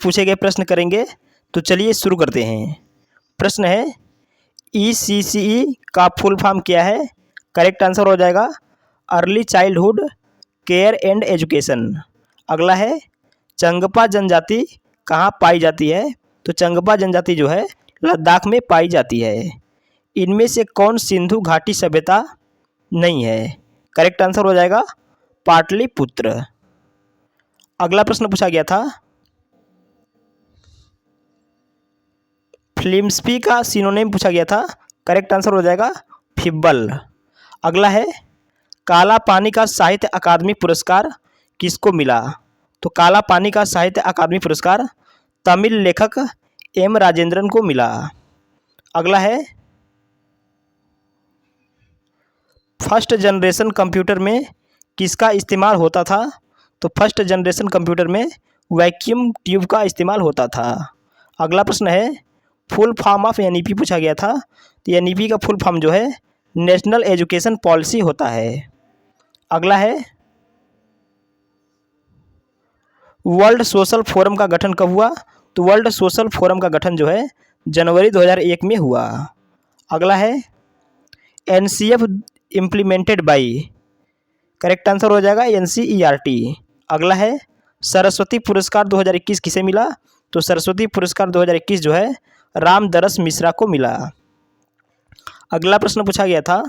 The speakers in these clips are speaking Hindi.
पूछे गए प्रश्न करेंगे। तो चलिए शुरू करते हैं। प्रश्न है ECCE का फुल फॉर्म क्या है? करेक्ट आंसर हो जाएगा early childhood care and education. अगला है चंगपा जनजाति कहाँ पाई जाती है? तो चंगपा जनजाति जो है लद्दाख में पाई जाती है। इनमें से कौन सिंधु घाटी सभ्यता नहीं है? करेक्ट आंसर हो जाएगा पाटलिपुत्र। अगला प्रश्न पूछा गया था फिल्म्सपी का सिनोनिम पूछा गया था। करेक्ट आंसर हो जाएगा फिब्बल। अगला है काला पानी का साहित्य अकादमी पुरस्कार किसको मिला? तो काला पानी का साहित्य अकादमी पुरस्कार तमिल लेखक M राजेंद्रन को मिला। अगला है फर्स्ट जनरेशन कंप्यूटर में किसका इस्तेमाल होता था? तो फर्स्ट जनरेशन कंप्यूटर में वैक्यूम ट्यूब का इस्तेमाल होता था। अगला प्रश्न है फुल फॉर्म ऑफ NEP पूछा गया था। तो NEP का फुल फॉर्म जो है नेशनल एजुकेशन पॉलिसी होता है। अगला है वर्ल्ड सोशल फोरम का गठन कब हुआ? तो वर्ल्ड सोशल फोरम का गठन जो है जनवरी 2001 में हुआ। अगला है NCF implemented by. Correct answer हो जाएगा NCERT। अगला है सरस्वती पुरस्कार 2021 किसे मिला? तो सरस्वती पुरस्कार 2021 जो है रामदरस मिश्रा को मिला। अगला प्रश्न पूछा गया था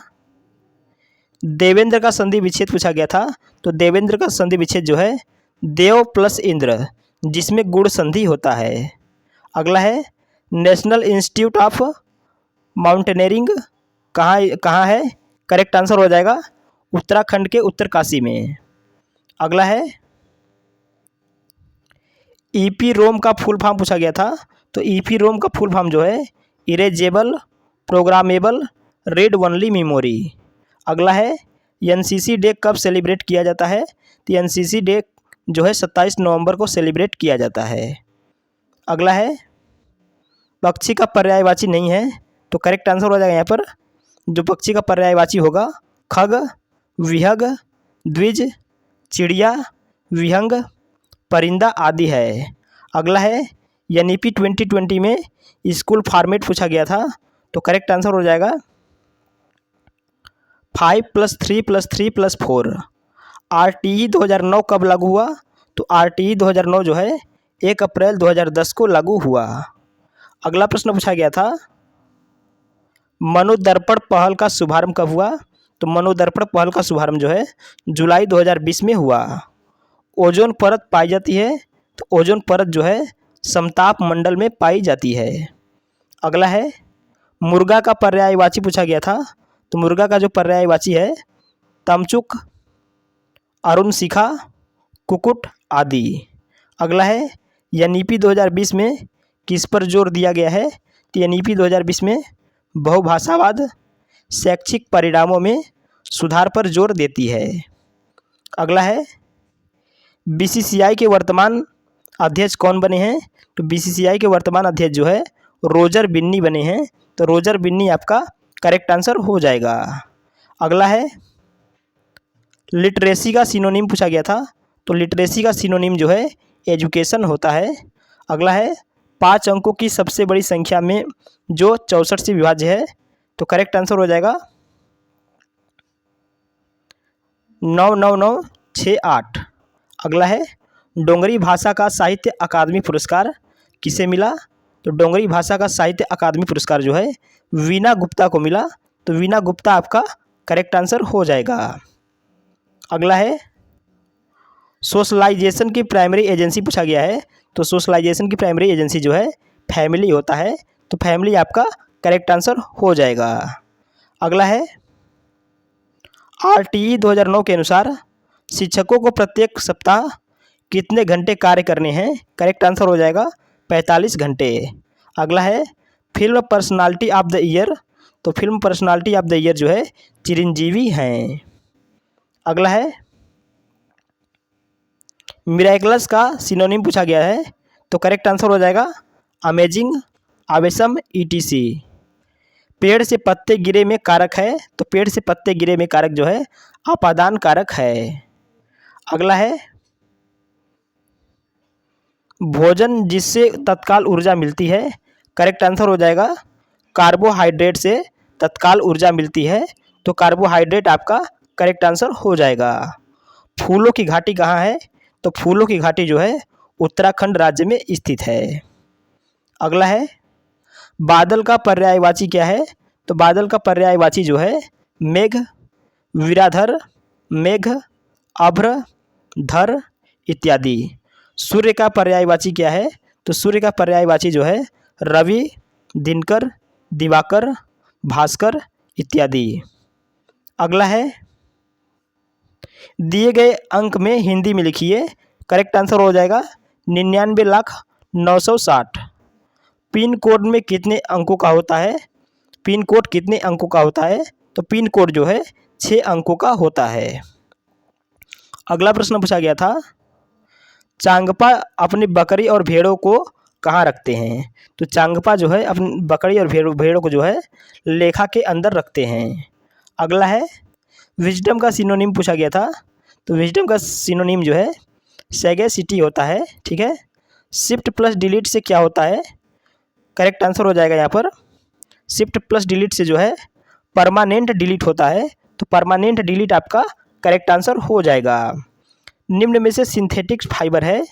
देवेंद्र का संधि विच्छेद पूछा गया था। तो देवेंद्र का संधि विच्छेद जो है देव प्लस इंद्र जिसमें गुण संधि होता है। अगला है नेशनल इंस्टीट्यूट ऑफ माउंटेनियरिंग कहाँ है? करेक्ट आंसर हो जाएगा उत्तराखंड के उत्तरकाशी में। अगला है EPROM का फुल फॉर्म पूछा गया था। तो EPROM का फुल फॉर्म जो है erasable programmable read only memory. अगला है NCC डे कब सेलिब्रेट किया जाता है? तो NCC डे जो है 27 नवंबर को सेलिब्रेट किया जाता है। अगला है पक्षी का पर्यायवाची नहीं है। तो करेक्ट आंसर हो जाएगा यहाँ पर जो पक्षी का पर्यायवाची होगा खग विहग द्विज चिड़िया विहंग परिंदा आदि है। अगला है NEP 2020 में स्कूल फॉर्मेट पूछा गया था। तो करेक्ट आंसर हो जाएगा 5+3+3+4। RTE 2009 कब लागू हुआ? तो RTE 2009 जो है 1 अप्रैल 2010 को लागू हुआ। अगला प्रश्न पूछा गया था मनोदर्पण पहल का शुभारंभ कब हुआ? तो मनोदर्पण पहल का शुभारंभ जो है जुलाई 2020 में हुआ। ओजोन परत पाई जाती है। तो ओजोन परत जो है समताप मंडल में पाई जाती है। अगला है मुर्गा का पर्यायवाची पूछा गया था। तो मुर्गा का जो पर्यायवाची है तमचुक अरुणशिखा कुकुट आदि। अगला है NEP 2020 में किस पर जोर दिया गया है? तो NEP 2020 में बहुभाषावाद शैक्षिक परिणामों में सुधार पर जोर देती है। अगला है BCCI के वर्तमान अध्यक्ष कौन बने हैं? तो BCCI के वर्तमान अध्यक्ष जो है रोजर बिन्नी बने हैं। तो रोजर बिन्नी आपका करेक्ट आंसर हो जाएगा। अगला है लिटरेसी का सिनोनिम पूछा गया था। तो लिटरेसी का सिनोनिम जो है एजुकेशन होता है। अगला है 5 अंकों की सबसे बड़ी संख्या में जो 64 से विभाज्य है। तो करेक्ट आंसर हो जाएगा 99968। अगला है डोंगरी भाषा का साहित्य अकादमी पुरस्कार किसे मिला? तो डोंगरी भाषा का साहित्य अकादमी पुरस्कार जो है वीना गुप्ता को मिला। तो वीना गुप्ता आपका करेक्ट आंसर हो जाएगा। अगला है सोशलाइजेशन की प्राइमरी एजेंसी पूछा गया है। तो सोशलाइजेशन की प्राइमरी एजेंसी जो है फैमिली होता है। तो फैमिली आपका करेक्ट आंसर हो जाएगा। अगला है RTE 2009 के अनुसार शिक्षकों को प्रत्येक सप्ताह कितने घंटे कार्य करने हैं? करेक्ट आंसर हो जाएगा 45 घंटे। अगला है film personality of the year. तो film personality of the year जो है चिरंजीवी हैं। अगला है मिरेकलस का सिनोनिम पूछा गया है। तो करेक्ट आंसर हो जाएगा अमेजिंग आवेशम ETC। पेड़ से पत्ते गिरे में कारक है। तो पेड़ से पत्ते गिरे में कारक जो है आपादान कारक है। अगला है भोजन जिससे तत्काल ऊर्जा मिलती है, करेक्ट आंसर हो जाएगा कार्बोहाइड्रेट से तत्काल ऊर्जा मिलती है, तो कार्बोहाइड्रेट आपका करेक्ट आंसर हो जाएगा। फूलों की घाटी कहाँ है? तो फूलों की घाटी जो है उत्तराखंड राज्य में स्थित है। अगला है बादल का पर्यायवाची क्या है? तो बादल का पर्यायवाची जो है मेघ, विराधर, मेघ, अभ्र, धर इत्यादि। सूर्य का पर्यायवाची क्या है? तो सूर्य का पर्यायवाची जो है रवि, दिनकर, दिवाकर, भास्कर इत्यादि। अगला है दिए गए अंक में हिंदी में लिखिए, करेक्ट आंसर हो जाएगा 99,960। पिन कोड में कितने अंकों का होता है? पिन कोड कितने अंकों का होता है? तो पिन कोड जो है 6 अंकों का होता है। अगला प्रश्न पूछा गया था चांगपा अपनी बकरी और भेड़ों को कहाँ रखते हैं? तो चांगपा जो है अपनी बकरी और भेड़ों को जो है लेखा के अंदर रखते हैं। अगला है विजडम का सिनोनिम पूछा गया था, तो विजडम का सिनोनिम जो है सैगेसिटी होता है। ठीक है, शिफ्ट प्लस डिलीट से क्या होता है? करेक्ट आंसर हो जाएगा यहाँ पर शिफ्ट प्लस डिलीट से जो है परमानेंट डिलीट होता है, तो परमानेंट डिलीट आपका करेक्ट आंसर हो जाएगा। निम्न में से सिंथेटिक फाइबर है,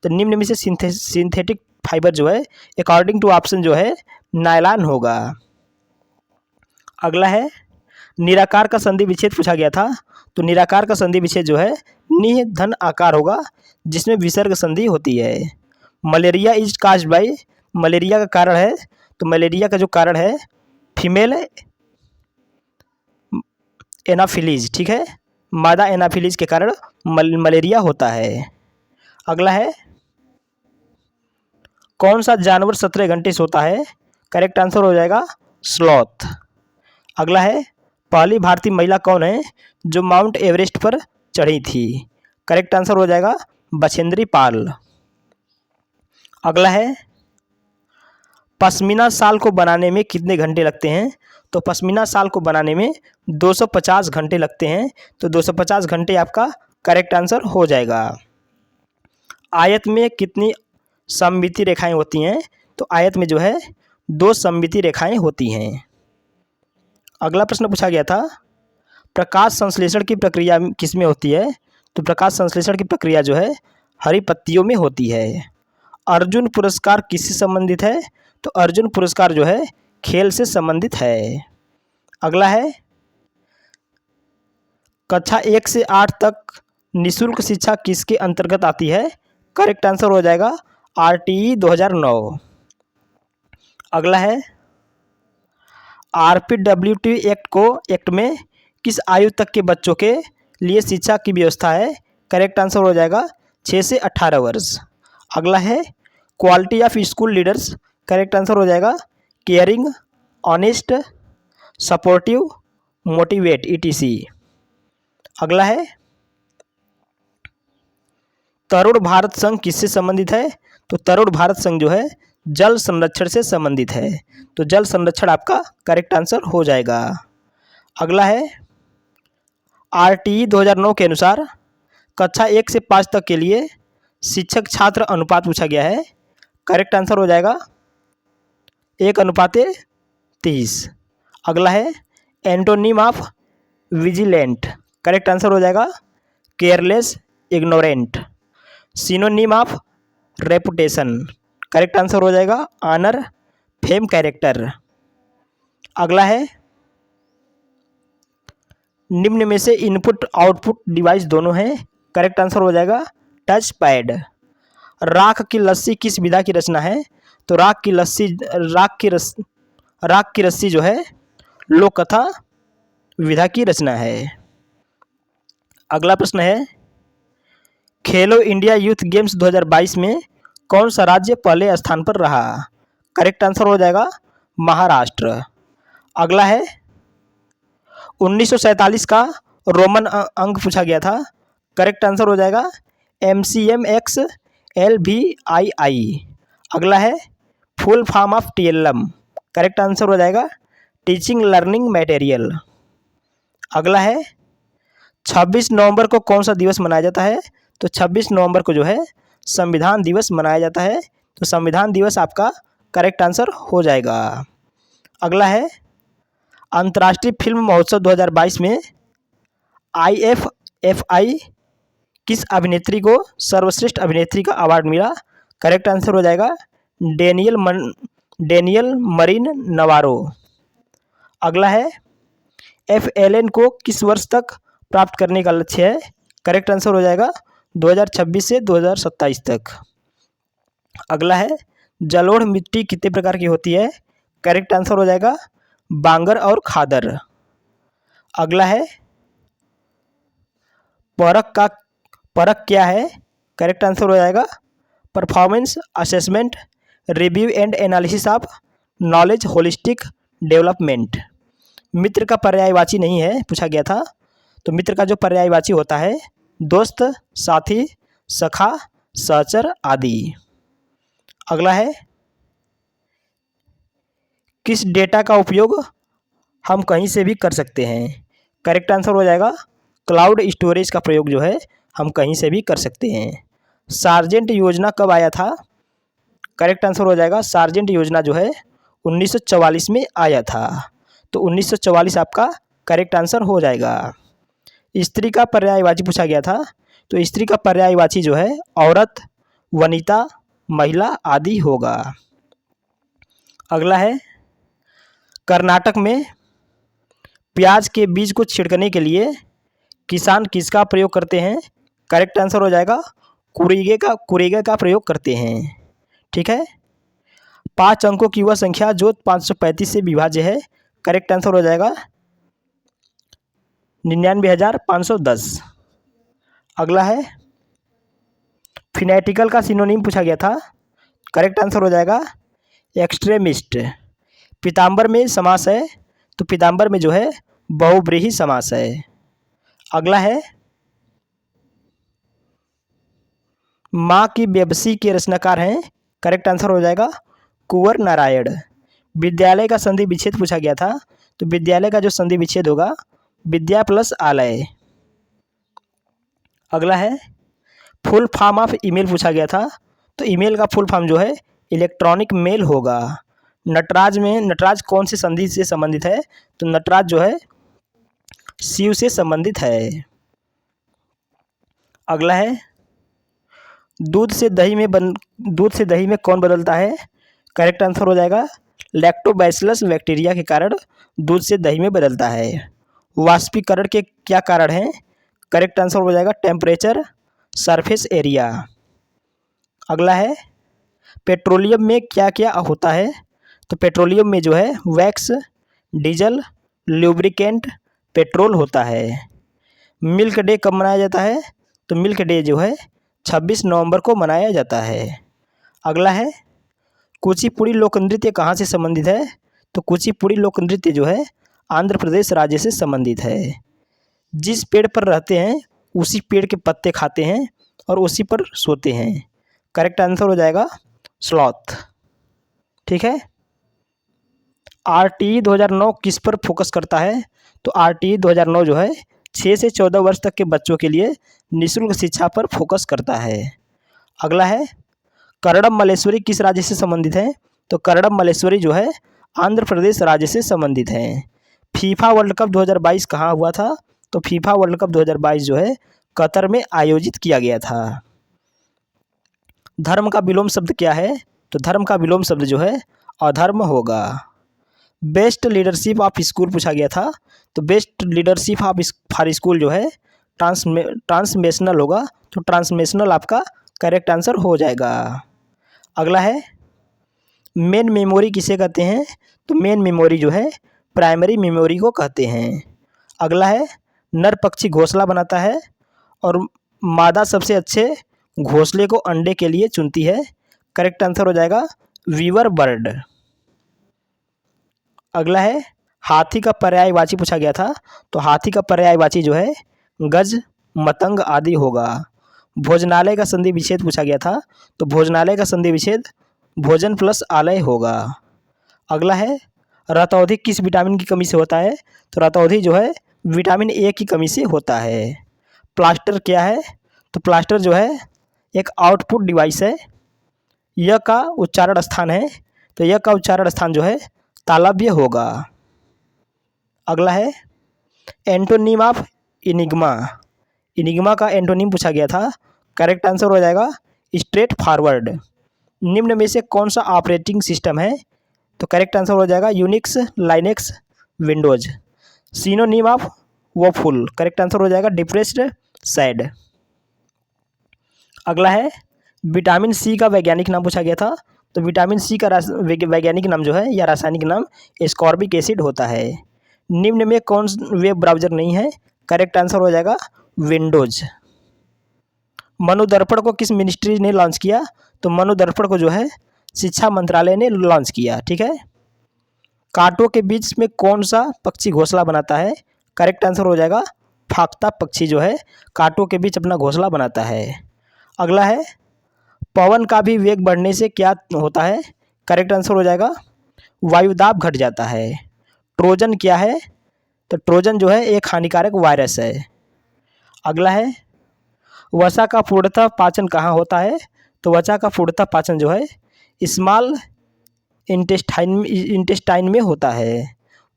तो निम्न में से सिंथेटिक फाइबर जो है अकॉर्डिंग टू ऑप्शन जो है नायलॉन होगा। अगला है निराकार का संधि विच्छेद पूछा गया था, तो निराकार का संधि विच्छेद जो है निह धन आकार होगा जिसमें विसर्ग संधि होती है। Malaria is caused by, malaria का कारण है, तो मलेरिया का जो कारण है फीमेल एनाफिलीज। ठीक है, मादा एनाफिलीज के कारण मलेरिया होता है। अगला है कौन सा जानवर 17 घंटे सोता है? करेक्ट आंसर हो जाएगा स्लॉथ। अगला है पहली भारतीय महिला कौन है जो माउंट एवरेस्ट पर चढ़ी थी? करेक्ट आंसर हो जाएगा बछेंद्री पाल। अगला है पश्मीना शाल को बनाने में कितने घंटे लगते हैं? तो पश्मीना शाल को बनाने में 250 घंटे लगते हैं, तो 250 घंटे आपका करेक्ट आंसर हो जाएगा। आयत में कितनी सममिति रेखाएं होती हैं? तो आयत में जो है 2 सममिति रेखाएं होती हैं। अगला प्रश्न पूछा गया था प्रकाश संश्लेषण की प्रक्रिया किस में होती है? तो प्रकाश संश्लेषण की प्रक्रिया जो है हरी पत्तियों में होती है। अर्जुन पुरस्कार किससे संबंधित है? तो अर्जुन पुरस्कार जो है खेल से संबंधित है। अगला है कक्षा 1 से 8 तक निःशुल्क शिक्षा किसके अंतर्गत आती है? करेक्ट आंसर हो जाएगा RTE 2009। अगला है RPWT एक्ट में किस आयु तक के बच्चों के लिए शिक्षा की व्यवस्था है? करेक्ट आंसर हो जाएगा 6 से 18 वर्ष। अगला है quality of school leaders, correct answer हो जाएगा caring, honest, supportive, motivate ETC। अगला है तरुण भारत संघ किससे संबंधित है? तो तरुण भारत संघ जो है जल संरक्षण से संबंधित है, तो जल संरक्षण आपका करेक्ट आंसर हो जाएगा। अगला है RTE 2009 के अनुसार कक्षा 1 से 5 तक के लिए शिक्षक छात्र अनुपात पूछा गया है। करेक्ट आंसर हो जाएगा 1:30। अगला है antonym of vigilant, correct answer हो जाएगा careless, ignorant. Synonym of reputation, correct answer हो जाएगा ऑनर, फेम, कैरेक्टर। अगला है निम्न में से इनपुट आउटपुट डिवाइस दोनों हैं, करेक्ट आंसर हो जाएगा टच पैड। राख की लस्सी किस विधा की रचना है? तो राख की रस्सी जो है लोक कथा विधा की रचना है। अगला प्रश्न है खेलो इंडिया यूथ गेम्स 2022 में कौन सा राज्य पहले स्थान पर रहा? करेक्ट आंसर हो जाएगा महाराष्ट्र। अगला है 1947 का रोमन अंक पूछा गया था, करेक्ट आंसर हो जाएगा MCMXLVII। अगला है full form of TLM, correct answer हो जाएगा टीचिंग लर्निंग मटेरियल। अगला है 26 नवंबर को कौन सा दिवस मनाया जाता है? तो 26 नवंबर को जो है संविधान दिवस मनाया जाता है? तो संविधान दिवस आपका करेक्ट आंसर हो जाएगा। अगला है अंतर्राष्ट्रीय फिल्म महोत्सव 2022 में IFFI किस अभिनेत्री को सर्वश्रेष्ठ अभिनेत्री का अवार्ड मिला? करेक्ट आंसर हो जाएगा डेनियल मरीन नवारो। अगला है FLN को किस वर्ष तक प्राप्त करने का लक्ष्य है? करेक्ट आंसर हो जाएगा 2026 से 2027 तक। अगला है जलोढ़ मिट्टी कितने प्रकार की होती है? करेक्ट आंसर हो जाएगा बांगर और खादर। अगला है परख क्या है? करेक्ट आंसर हो जाएगा performance assessment review and analysis of knowledge holistic development. मित्र का पर्यायवाची नहीं है, पूछा गया था। तो मित्र का जो पर्यायवाची होता है दोस्त, साथी, सखा, सहचर आदि। अगला है किस डेटा का उपयोग हम कहीं से भी कर सकते हैं? करेक्ट आंसर हो जाएगा क्लाउड स्टोरेज का प्रयोग जो है हम कहीं से भी कर सकते हैं। सार्जेंट योजना कब आया था? करेक्ट आंसर हो जाएगा सार्जेंट योजना जो है 1944 में आया था। तो 1944 आपका करेक्ट आंसर हो जाएगा। स्त्री का पर्यायवाची पूछा गया था। तो स्त्री का पर्यायवाची जो है औरत, वनिता, महिला आदि होगा। अगला है कर्नाटक में प्याज के बीज को छिड़कने के लिए किसान किसका प्रयोग करते हैं? करेक्ट आंसर हो जाएगा कुरेगे का प्रयोग करते हैं। ठीक है। 5 अंकों की वह संख्या जो 535 से विभाज्य है। करेक्ट आंसर हो जाएगा 99,510। अगला है फिनेटिकल का सिनोनिम पूछा गया था। करेक्ट आंसर हो जाएगा एक्सट्रीमिस्ट। पीताम्बर में समास है, तो पीताम्बर में जो है बहुब्रीहि समास है। अगला है माँ की बेबसी के रचनाकार हैं। करेक्ट आंसर हो जाएगा कुंवर नारायण। विद्यालय का संधि विच्छेद पूछा गया था। तो विद्यालय का जो संधि विच्छेद होगा विद्या प्लस आलय। अगला है फुल फॉर्म ऑफ ईमेल पूछा गया था। तो ईमेल का फुल फॉर्म जो है इलेक्ट्रॉनिक मेल होगा। नटराज कौन से संधि से संबंधित है? तो नटराज जो है शिव से संबंधित है। अगला है दूध से दही में कौन बदलता है? करेक्ट आंसर हो जाएगा लैक्टोबैसिलस बैक्टीरिया के कारण दूध से दही में बदलता है। वाष्पीकरण के क्या कारण हैं? करेक्ट आंसर हो जाएगा टेम्परेचर, सरफेस एरिया। अगला है पेट्रोलियम में क्या क्या होता है? तो पेट्रोलियम में जो है वैक्स, डीजल, लुब्रिकेंट, पेट्रोल होता है। मिल्क डे कब मनाया जाता है? तो मिल्क डे जो है 26 नवंबर को मनाया जाता है। अगला है कुचिपुड़ी लोक नृत्य कहाँ से संबंधित है? तो कुचिपुड़ी लोक नृत्य जो है आंध्र प्रदेश राज्य से संबंधित है। जिस पेड़ पर रहते हैं उसी पेड़ के पत्ते खाते हैं और उसी पर सोते हैं। करेक्ट आंसर हो जाएगा स्लॉथ। ठीक है। RTE 2009 किस पर फोकस करता है? तो RTE 2009 जो है 6 से 14 वर्ष तक के बच्चों के लिए निःशुल्क शिक्षा पर फोकस करता है। अगला है करडम मल्लेश्वरी किस राज्य से संबंधित है? तो करडम मल्लेश्वरी जो है आंध्र प्रदेश राज्य से संबंधित है। फीफा वर्ल्ड कप 2022 कहाँ हुआ था? तो फीफा वर्ल्ड कप 2022 जो है कतर में आयोजित किया गया था। धर्म का विलोम शब्द क्या है? तो धर्म का विलोम शब्द जो है अधर्म होगा। बेस्ट लीडरशिप ऑफ स्कूल पूछा गया था। तो best leadership of for school जो है ट्रांसमेशनल होगा। तो ट्रांसमेशनल आपका करेक्ट आंसर हो जाएगा। अगला है मेन मेमोरी किसे कहते हैं? तो मेन मेमोरी जो है प्राइमरी मेमोरी को कहते हैं। अगला है नर पक्षी घोंसला बनाता है और मादा सबसे अच्छे घोंसले को अंडे के लिए चुनती है। करेक्ट आंसर हो जाएगा वीवर बर्ड। अगला है हाथी का पर्यायवाची पूछा गया था। तो हाथी का पर्यायवाची जो है गज, मतंग आदि होगा। भोजनालय का संधि विच्छेद पूछा गया था। तो भोजनालय का संधि विच्छेद भोजन प्लस आलय होगा। अगला है रतौंधी किस विटामिन की कमी से होता है? तो रतौंधी जो है विटामिन A की कमी से होता है। प्लास्टर क्या है? तो प्लास्टर जो है एक आउटपुट डिवाइस है। य का उच्चारण स्थान है, तो य का उच्चारण स्थान जो है तालव्य होगा। अगला है एंटोनिम ऑफ इनिग्मा। इनिग्मा का एंटोनिम पूछा गया था। करेक्ट आंसर हो जाएगा स्ट्रेट फॉरवर्ड। निम्न में से कौन सा ऑपरेटिंग सिस्टम है? तो करेक्ट आंसर हो जाएगा Unix, Linux, Windows. Synonym of woeful, correct answer हो जाएगा डिप्रेस्ड, सैड। अगला है विटामिन सी का वैज्ञानिक नाम पूछा गया था। तो विटामिन सी का वैज्ञानिक नाम जो है या रासायनिक नाम एस्कॉर्बिक एसिड होता है। निम्न में कौन वेब ब्राउज़र नहीं है? करेक्ट आंसर हो जाएगा विंडोज। मनोदर्पण को किस मिनिस्ट्री ने लॉन्च किया? तो मनोदर्पण को जो है शिक्षा मंत्रालय ने लॉन्च किया। ठीक है। कांटों के बीच में कौन सा पक्षी घोंसला बनाता है? करेक्ट आंसर हो जाएगा फाख्ता पक्षी जो है कांटों के बीच अपना घोंसला बनाता है। अगला है पवन का भी वेग बढ़ने से क्या होता है? करेक्ट आंसर हो जाएगा वायुदाब घट जाता है। ट्रोजन क्या है? तो ट्रोजन जो है एक हानिकारक वायरस है। अगला है वसा का पूर्णतः पाचन कहाँ होता है? तो वसा का पूर्णतः पाचन जो है स्मॉल इंटेस्टाइन में होता है।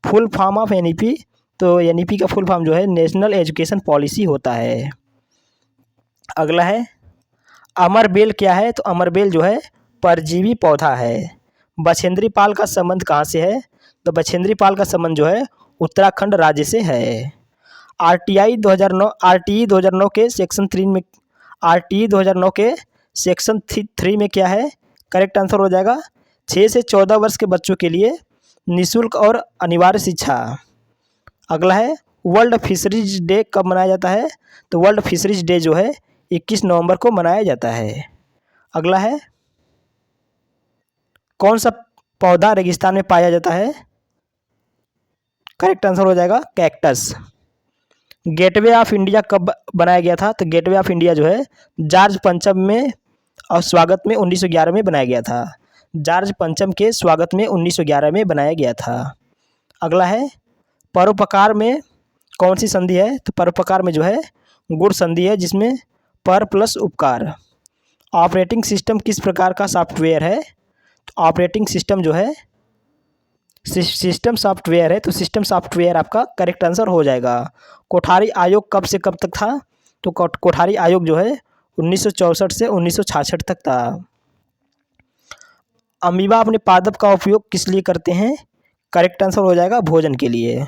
फुल फॉर्म ऑफ एनईपी, तो एनईपी का फुल फॉर्म जो है नेशनल एजुकेशन पॉलिसी होता है। अगला है अमरबेल क्या है? तो अमरबेल जो है परजीवी पौधा है। बछेंद्री पाल का संबंध कहाँ से है? तो बछेंद्री पाल का संबंध जो है उत्तराखंड राज्य से है। आरटीई 2009 के सेक्शन 3 में आरटीई 2009 के सेक्शन 3 में क्या है? करेक्ट आंसर हो जाएगा 6 से 14 वर्ष के बच्चों के लिए निःशुल्क और अनिवार्य शिक्षा। अगला है वर्ल्ड फिशरीज डे कब मनाया जाता है? तो वर्ल्ड फिशरीज डे जो है 21 नवंबर को मनाया जाता है। अगला है कौन सा पौधा रेगिस्तान में पाया जाता है? करेक्ट आंसर हो जाएगा कैक्टस। गेटवे ऑफ इंडिया कब बनाया गया था? तो गेटवे ऑफ इंडिया जो है जॉर्ज पंचम में और स्वागत में 1911 में बनाया गया था। जॉर्ज पंचम के स्वागत में 1911 में बनाया गया था। अगला है परोपकार में कौन सी संधि है? तो परोपकार में जो है गुण संधि है जिसमें पर प्लस उपकार। ऑपरेटिंग सिस्टम किस प्रकार का सॉफ्टवेयर है? तो ऑपरेटिंग सिस्टम जो है सिस्टम सॉफ्टवेयर है, तो सिस्टम सॉफ्टवेयर आपका करेक्ट आंसर हो जाएगा। कोठारी आयोग कब से कब तक था? तो कोठारी आयोग जो है 1964 से 1966 तक था। अमीबा अपने पादप का उपयोग किस लिए करते हैं? करेक्ट आंसर हो जाएगा भोजन के लिए।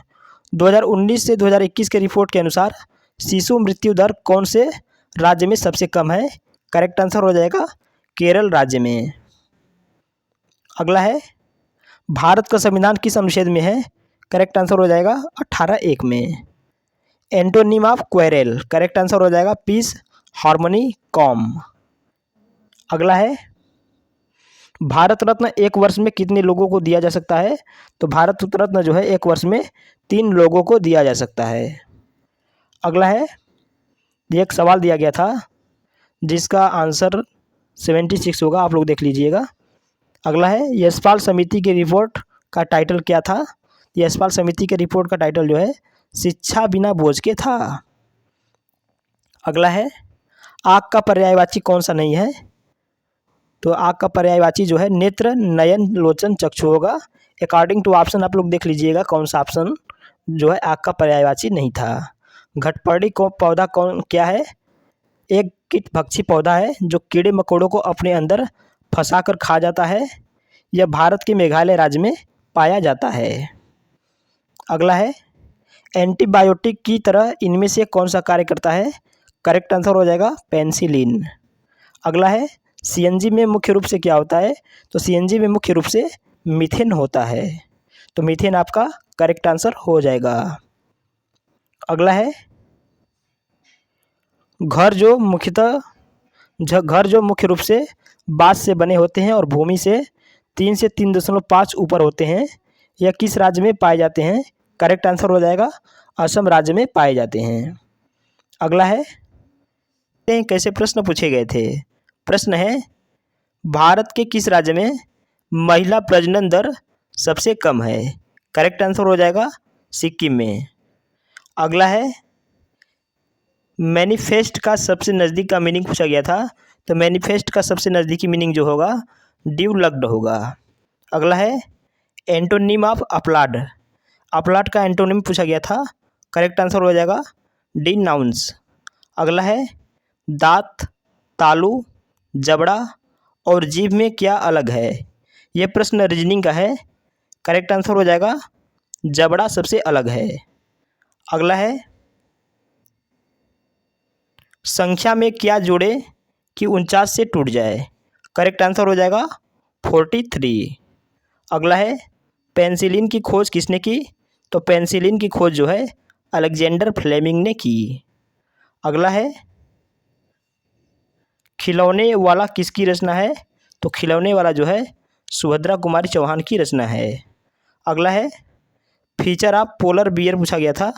2019 से 2021 के रिपोर्ट के अनुसार शिशु मृत्यु दर कौन से राज्य में सबसे कम है? करेक्ट आंसर हो जाएगा केरल राज्य में। अगला है भारत का संविधान किस अनुच्छेद में है? करेक्ट आंसर हो जाएगा 18(1) में। एंटोनिम ऑफ क्वेरेल, करेक्ट आंसर हो जाएगा पीस, हार्मनी, कॉम। अगला है भारत रत्न एक वर्ष में कितने लोगों को दिया जा सकता है? तो भारत रत्न जो है एक वर्ष में 3 लोगों को दिया जा सकता है। अगला है एक सवाल दिया गया था जिसका आंसर 76 होगा, आप लोग देख लीजिएगा। अगला है यशपाल समिति की रिपोर्ट का टाइटल क्या था? यशपाल समिति के रिपोर्ट का टाइटल जो है शिक्षा बिना बोझ के था। अगला है आँख का पर्यायवाची कौन सा नहीं है? तो आँख का पर्यायवाची जो है नेत्र, नयन, लोचन, चक्षु होगा। अकॉर्डिंग टू ऑप्शन आप लोग देख लीजिएगा कौन सा ऑप्शन जो है आँख का पर्यायवाची नहीं था। घटपर्णी को पौधा कौन क्या है? एक कीट भक्षी पौधा है जो कीड़े मकोड़ों को अपने अंदर फंसाकर खा जाता है। यह भारत के मेघालय राज्य में पाया जाता है। अगला है एंटीबायोटिक की तरह इनमें से कौन सा कार्य करता है? करेक्ट आंसर हो जाएगा पेनिसिलिन। अगला है सीएनजी में मुख्य रूप से क्या होता है? तो सीएनजी में मुख्य रूप से मीथेन होता है, तो मीथेन आपका करेक्ट आंसर हो जाएगा। अगला है घर जो मुख्य रूप से बाँस से बने होते हैं और भूमि से 3 से 3.5 ऊपर होते हैं, यह किस राज्य में पाए जाते हैं? करेक्ट आंसर हो जाएगा असम राज्य में पाए जाते हैं। अगला है कैसे प्रश्न पूछे गए थे? प्रश्न है भारत के किस राज्य में महिला प्रजनन दर सबसे कम है? करेक्ट आंसर हो जाएगा सिक्किम में। अगला है मैनिफेस्ट का सबसे नज़दीक का मीनिंग पूछा गया था, तो मैनिफेस्ट का सबसे नज़दीकी मीनिंग जो होगा ड्यूलग्ड होगा। अगला है एंटोनिम ऑफ अपलाड। अपलाड का एंटोनिम पूछा गया था, करेक्ट आंसर हो जाएगा डिनाउंस। अगला है दांत, तालू, जबड़ा और जीभ में क्या अलग है। यह प्रश्न रीजनिंग का है, करेक्ट आंसर हो जाएगा जबड़ा सबसे अलग है। अगला है संख्या में क्या जोड़े कि 49 से टूट जाए। करेक्ट आंसर हो जाएगा 43। अगला है पेंसिलिन की खोज किसने की। तो पेंसिलिन की खोज जो है अलेक्जेंडर फ्लेमिंग ने की। अगला है खिलौने वाला किसकी रचना है। तो खिलौने वाला जो है सुभद्रा कुमारी चौहान की रचना है। अगला है फीचर ऑफ पोलर बियर पूछा गया था,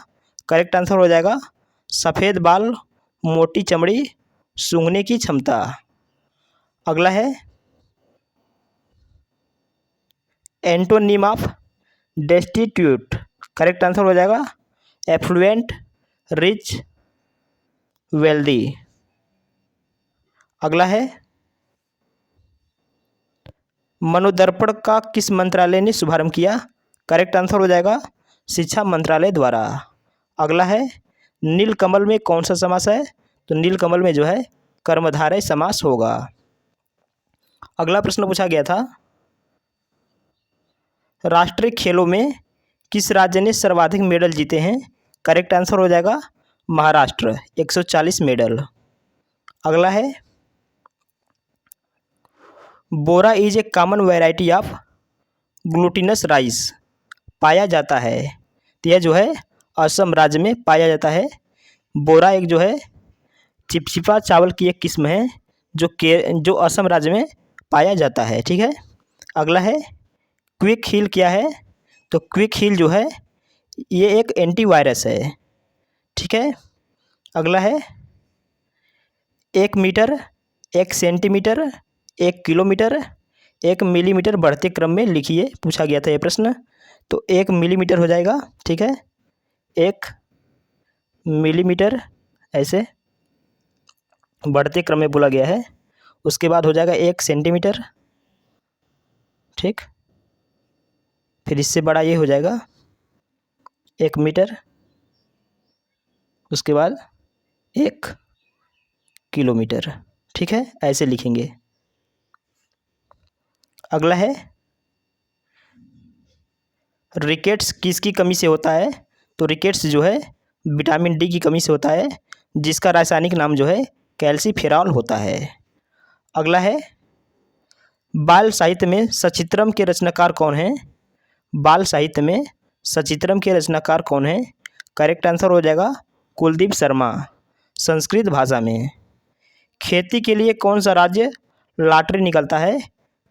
करेक्ट आंसर हो जाएगा सफ़ेद बाल, मोटी चमड़ी, सूंघने की क्षमता। अगला है antonym of destitute, correct answer हो जाएगा एफ्लुएंट, रिच, वेल्दी। अगला है मनोदर्पण का किस मंत्रालय ने शुभारंभ किया। करेक्ट आंसर हो जाएगा शिक्षा मंत्रालय द्वारा। अगला है नीलकमल में कौन सा समास है। तो नीलकमल में जो है कर्मधारय समास होगा। अगला प्रश्न पूछा गया था राष्ट्रीय खेलों में किस राज्य ने सर्वाधिक मेडल जीते हैं। करेक्ट आंसर हो जाएगा महाराष्ट्र, 140 मेडल। अगला है bora is a common variety of glutinous rice पाया जाता है। तो यह जो है असम राज्य में पाया जाता है। बोरा एक जो है चिपचिपा चावल की एक किस्म है जो असम राज्य में पाया जाता है। ठीक है। अगला है क्विक हील क्या है। तो क्विक हील जो है ये एक एंटीवायरस है। ठीक है। अगला है 1 मीटर, 1 सेंटीमीटर, 1 किलोमीटर, 1 मिलीमीटर बढ़ते क्रम में लिखिए, पूछा गया था ये प्रश्न। तो 1 मिलीमीटर हो जाएगा। ठीक है, 1 मिलीमीटर ऐसे बढ़ते क्रम में बोला गया है। उसके बाद हो जाएगा 1 सेंटीमीटर। ठीक, फिर इससे बड़ा ये हो जाएगा 1 मीटर, उसके बाद 1 किलोमीटर। ठीक है, ऐसे लिखेंगे। अगला है रिकेट्स किसकी कमी से होता है। तो रिकेट्स जो है विटामिन डी की कमी से होता है, जिसका रासायनिक नाम जो है कैल्सीफेरॉल होता है। अगला है बाल साहित्य में सचित्रम के रचनाकार कौन हैं। बाल साहित्य में सचित्रम के रचनाकार कौन हैं। करेक्ट आंसर हो जाएगा कुलदीप शर्मा। संस्कृत भाषा में खेती के लिए कौन सा राज्य लॉटरी निकलता है।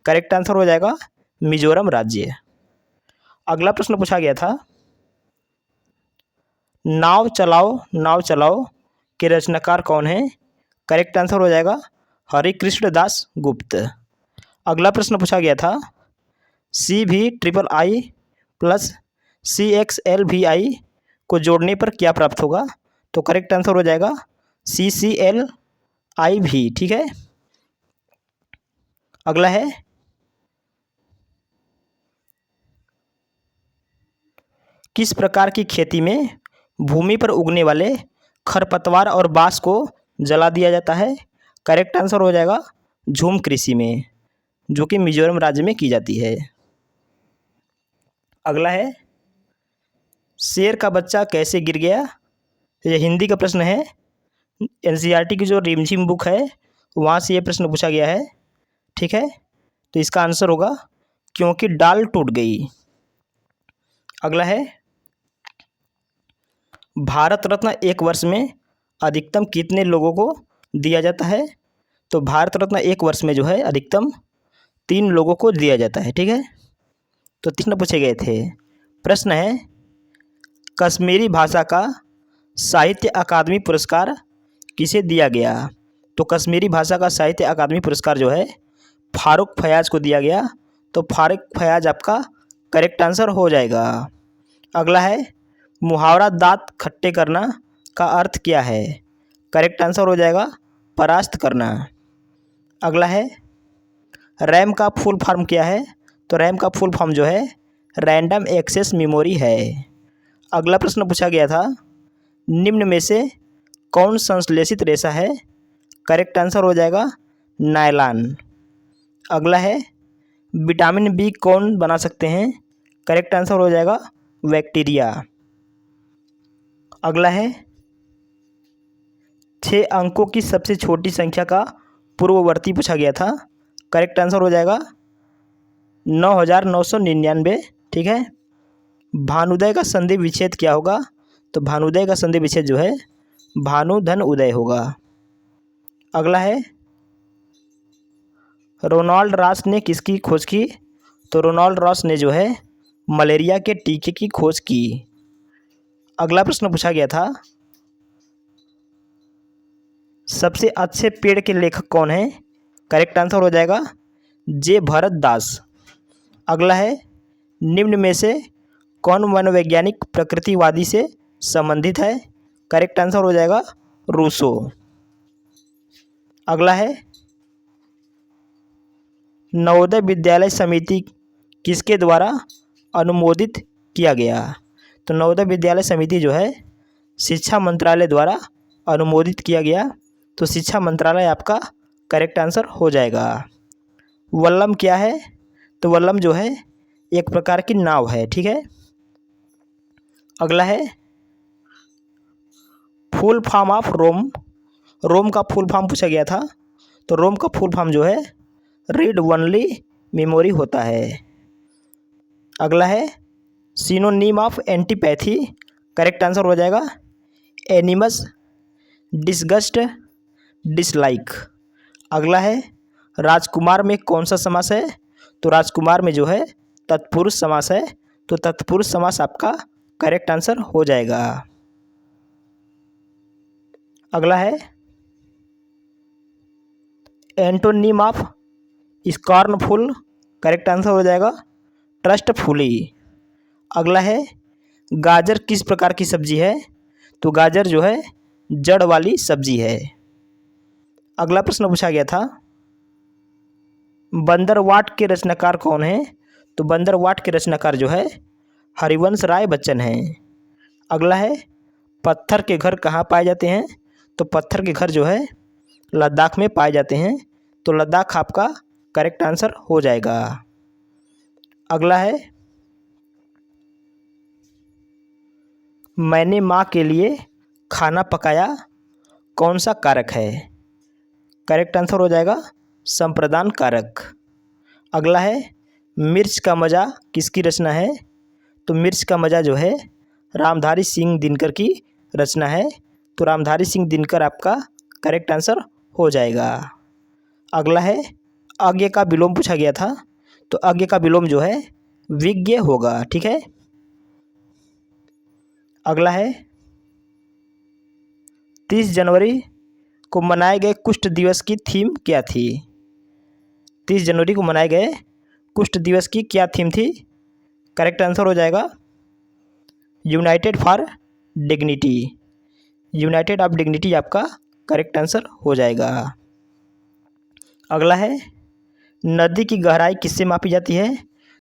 करेक्ट आंसर हो जाएगा मिजोरम राज्य। अगला प्रश्न पूछा गया था नाव चलाओ के रचनाकार कौन हैं। करेक्ट आंसर हो जाएगा हरिकृष्ण दास गुप्त। अगला प्रश्न पूछा गया था CVIII प्लस CXLVI को जोड़ने पर क्या प्राप्त होगा। तो करेक्ट आंसर हो जाएगा CCLIV। ठीक है। अगला है किस प्रकार की खेती में भूमि पर उगने वाले खरपतवार और बाँस को जला दिया जाता है। करेक्ट आंसर हो जाएगा झूम कृषि में, जो कि मिजोरम राज्य में की जाती है। अगला है शेर का बच्चा कैसे गिर गया। यह हिंदी का प्रश्न है। NCERT की जो रिमझिम बुक है वहाँ से ये प्रश्न पूछा गया है। ठीक है, तो इसका आंसर होगा क्योंकि डाल टूट गई। अगला है भारत रत्न एक वर्ष में अधिकतम कितने लोगों को दिया जाता है। तो भारत रत्न एक वर्ष में जो है अधिकतम 3 लोगों को दिया जाता है। ठीक है, तो 3 पूछे गए थे। प्रश्न है कश्मीरी भाषा का साहित्य अकादमी पुरस्कार किसे दिया गया। तो कश्मीरी भाषा का साहित्य अकादमी पुरस्कार जो है फारूक फयाज को दिया गया। तो फारूक फयाज आपका करेक्ट आंसर हो जाएगा। अगला है मुहावरा दांत खट्टे करना का अर्थ क्या है। करेक्ट आंसर हो जाएगा परास्त करना। अगला है रैम का फुल फॉर्म क्या है? तो रैम का फुल फॉर्म जो है रैंडम एक्सेस मेमोरी है। अगला प्रश्न पूछा गया था निम्न में से कौन संश्लेषित रेशा है? करेक्ट आंसर हो जाएगा नायलॉन। अगला है विटामिन बी कौन बना सकते हैं? करेक्ट आंसर हो जाएगा बैक्टीरिया। अगला है 6 अंकों की सबसे छोटी संख्या का पूर्ववर्ती पूछा गया था। करेक्ट आंसर हो जाएगा 9999। ठीक है। भानुदय का संधि विच्छेद क्या होगा? तो भानुदय का संधि विच्छेद जो है भानु धन उदय होगा। अगला है रोनाल्ड रॉस ने किसकी खोज की? तो रोनाल्ड रॉस ने जो है मलेरिया के टीके की खोज की। अगला प्रश्न पूछा गया था सबसे अच्छे पेड़ के लेखक कौन है? करेक्ट आंसर हो जाएगा जे भरत दास। अगला है निम्न में से कौन मनोवैज्ञानिक प्रकृतिवादी से संबंधित है? करेक्ट आंसर हो जाएगा रूसो। अगला है नवोदय विद्यालय समिति किसके द्वारा अनुमोदित किया गया? तो नवोदय विद्यालय समिति जो है शिक्षा मंत्रालय द्वारा अनुमोदित किया गया। तो शिक्षा मंत्रालय आपका करेक्ट आंसर हो जाएगा। वल्लम क्या है? तो वल्लम जो है एक प्रकार की नाव है। ठीक है। अगला है फुल फॉर्म ऑफ रोम। रोम का फुल फॉर्म पूछा गया था। तो रोम का फुल फॉर्म जो है रीड ओनली मेमोरी होता है। अगला है synonym of antipathy. Correct answer हो जाएगा एनिमस, डिसगस्ट, डिसलाइक। अगला है राजकुमार में कौन सा समास है? तो राजकुमार में जो है तत्पुरुष समास है। तो तत्पुरुष समास आपका करेक्ट आंसर हो जाएगा। अगला है antonym of scornful. Correct answer हो जाएगा ट्रस्टफुली। अगला है गाजर किस प्रकार की सब्जी है? तो गाजर जो है जड़ वाली सब्जी है। अगला प्रश्न पूछा गया था बंदरवाट के रचनाकार कौन है? तो बंदरवाट के रचनाकार जो है हरिवंश राय बच्चन हैं। अगला है पत्थर के घर कहाँ पाए जाते हैं? तो पत्थर के घर जो है लद्दाख में पाए जाते हैं। तो लद्दाख आपका करेक्ट आंसर हो जाएगा। अगला है मैंने माँ के लिए खाना पकाया कौन सा कारक है? करेक्ट आंसर हो जाएगा संप्रदान कारक। अगला है मिर्च का मज़ा किसकी रचना है? तो मिर्च का मज़ा जो है रामधारी सिंह दिनकर की रचना है। तो रामधारी सिंह दिनकर आपका करेक्ट आंसर हो जाएगा। अगला है आज्ञा का विलोम पूछा गया था। तो आज्ञा का विलोम जो है विज्ञ होगा। ठीक है। अगला है 30 जनवरी को मनाए गए कुष्ठ दिवस की थीम क्या थी? 30 जनवरी को मनाए गए कुष्ठ दिवस की क्या थीम थी? करेक्ट आंसर हो जाएगा United for dignity. United of dignity आपका करेक्ट आंसर हो जाएगा। अगला है नदी की गहराई किससे मापी जाती है?